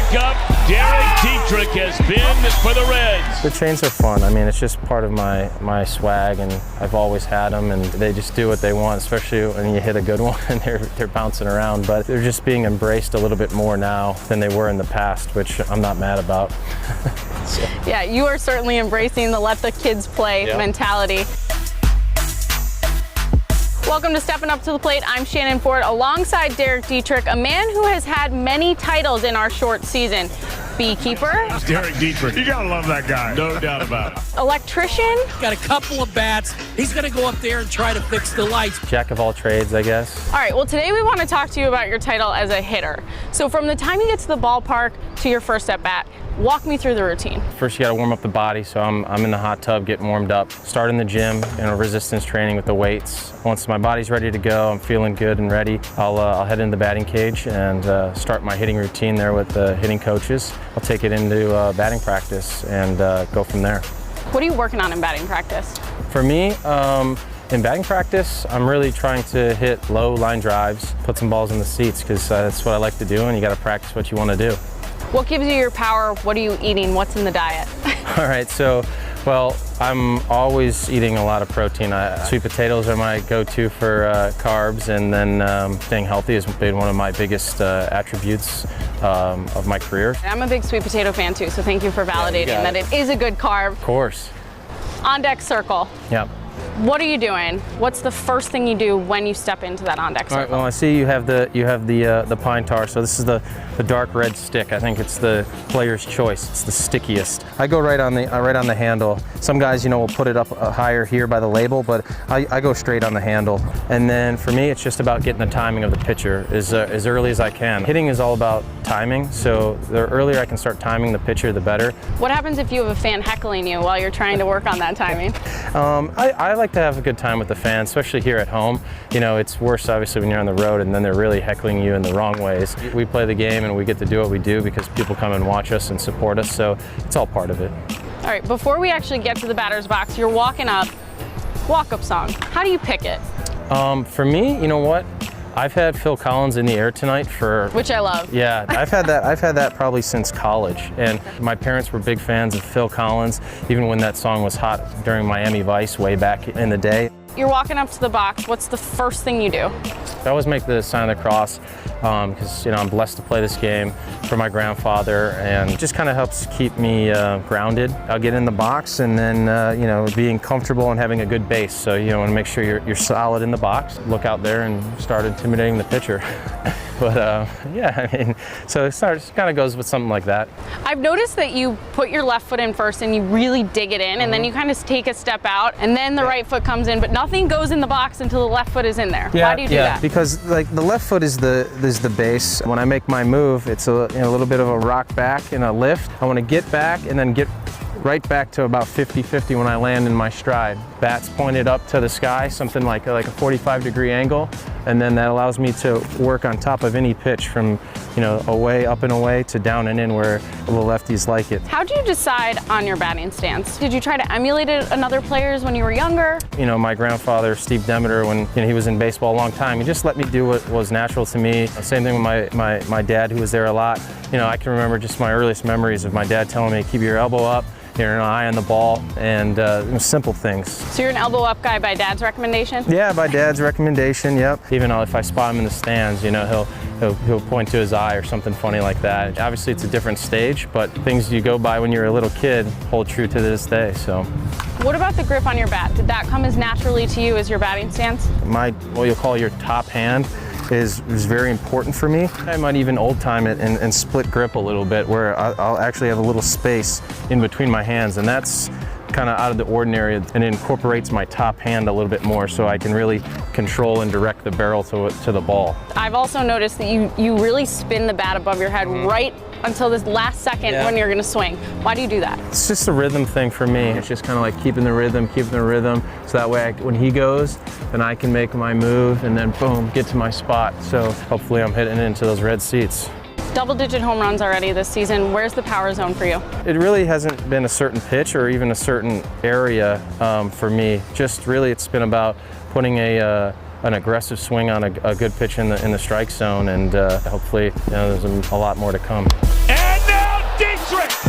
shakeup. Dietrich has been for the Reds. The chains are fun. I mean, it's just part of my swag, and I've always had them, and they just do what they want, especially when you hit a good one and they're bouncing around. But they're just being embraced a little bit more now than they were in the past, which I'm not mad about. So. Yeah, you are certainly embracing the let the kids play mentality. Welcome to Stepping Up to the Plate. I'm Shannon Ford alongside Derek Dietrich, a man who has had many titles in our short season. Beekeeper. Derek Dietrich. You gotta love that guy. No doubt about it. Electrician. Got a couple of bats. He's gonna go up there and try to fix the lights. Jack of all trades, I guess. All right, well, today we want to talk to you about your title as a hitter. So from the time you get to the ballpark to your first at bat, walk me through the routine. First, you got to warm up the body, so I'm in the hot tub getting warmed up. Start in the gym, resistance training with the weights. Once my body's ready to go, I'm feeling good and ready, I'll head into the batting cage and start my hitting routine there with the hitting coaches. I'll take it into batting practice and go from there. What are you working on in batting practice? For me, in batting practice, I'm really trying to hit low line drives, put some balls in the seats, because that's what I like to do, and you got to practice what you want to do. What gives you your power? What are you eating? What's in the diet? All right, so, well, I'm always eating a lot of protein. Sweet potatoes are my go-to for carbs, and then staying healthy has been one of my biggest attributes of my career. I'm a big sweet potato fan too, so thank you for validating that it is a good carb. Of course. On deck circle. Yep. What are you doing? What's the first thing you do when you step into that on deck circle? All right, well, I see you have the pine tar, so this is the dark red stick. I think it's the player's choice. It's the stickiest. I go right on the handle. Some guys, will put it up higher here by the label, but I go straight on the handle. And then for me, it's just about getting the timing of the pitcher as early as I can. Hitting is all about timing, so the earlier I can start timing the pitcher, the better. What happens if you have a fan heckling you while you're trying to work on that timing? I like to have a good time with the fans, especially here at home. It's worse obviously when you're on the road and then they're really heckling you in the wrong ways. We play the game and we get to do what we do because people come and watch us and support us, so it's all part of it. All right, before we actually get to the batter's box, you're walking up, walk-up song. How do you pick it? For me, you know what? I've had Phil Collins in the air tonight for... Which I love. Yeah, I've had that probably since college. And my parents were big fans of Phil Collins, even when that song was hot during Miami Vice way back in the day. You're walking up to the box. What's the first thing you do? I always make the sign of the cross because I'm blessed to play this game for my grandfather, and it just kind of helps keep me grounded. I'll get in the box and then being comfortable and having a good base. So you want to make sure you're solid in the box. Look out there and start intimidating the pitcher. But yeah, I mean, so it kind of goes with something like that. I've noticed that you put your left foot in first and you really dig it in, and then you kind of take a step out, and then the right foot comes in, but nothing goes in the box until the left foot is in there. Why do you do that? Because like the left foot is the base. When I make my move, it's a little bit of a rock back and a lift. I want to get back and then get right back to about 50-50 when I land in my stride. Bats pointed up to the sky, something like a 45-degree angle, and then that allows me to work on top of any pitch from away, up and away, to down and in where the lefties like it. How do you decide on your batting stance? Did you try to emulate another players when you were younger? My grandfather, Steve Demeter, when he was in baseball a long time, he just let me do what was natural to me. Same thing with my dad, who was there a lot. I can remember just my earliest memories of my dad telling me, keep your elbow up, an eye on the ball, and simple things. So you're an elbow up guy by Dad's recommendation? Yeah, by Dad's recommendation, yep. Even if I spot him in the stands, he'll point to his eye or something funny like that. Obviously it's a different stage, but things you go by when you're a little kid hold true to this day, so. What about the grip on your bat? Did that come as naturally to you as your batting stance? What you'll call your top hand is very important for me. I might even old time it and split grip a little bit, where I'll actually have a little space in between my hands, and that's kind of out of the ordinary, and it incorporates my top hand a little bit more so I can really control and direct the barrel to the ball. I've also noticed that you really spin the bat above your head right until this last second when you're going to swing. Why do you do that? It's just a rhythm thing for me. It's just kind of like keeping the rhythm, so that way when he goes, then I can make my move and then boom, get to my spot. So hopefully I'm hitting into those red seats. Double-digit home runs already this season. Where's the power zone for you? It really hasn't been a certain pitch or even a certain area for me. Just really it's been about putting an aggressive swing on a good pitch in the strike zone, and hopefully there's a lot more to come. And Dietrich.